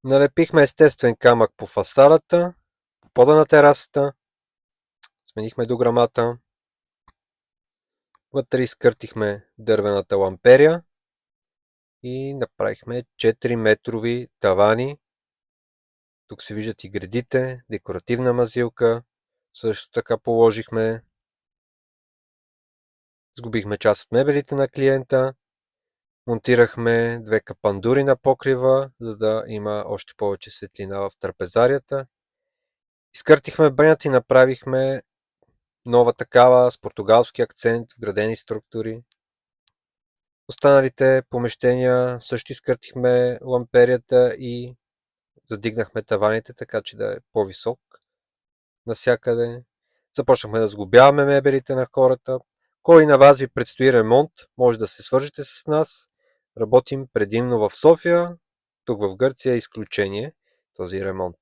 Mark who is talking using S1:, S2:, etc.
S1: Налепихме естествен камък по фасадата, по пода на терасата, сменихме дограмата, вътре изкъртихме дървената ламперия и направихме 4-метрови тавани. Тук се виждат и гредите, декоративна мазилка. Също така положихме. Сгубихме част от мебелите на клиента. Монтирахме 2 капандури на покрива, за да има още повече светлина в трапезарията. Изкъртихме банята и направихме нова такава с португалски акцент, вградени структури. Останалите помещения също изкъртихме ламперията и задигнахме таваните, така че да е по-висок навсякъде. Започнахме да сглобяваме мебелите на хората. Кой на вас ви предстои ремонт, може да се свържете с нас. Работим предимно в София, тук в Гърция е изключение този ремонт.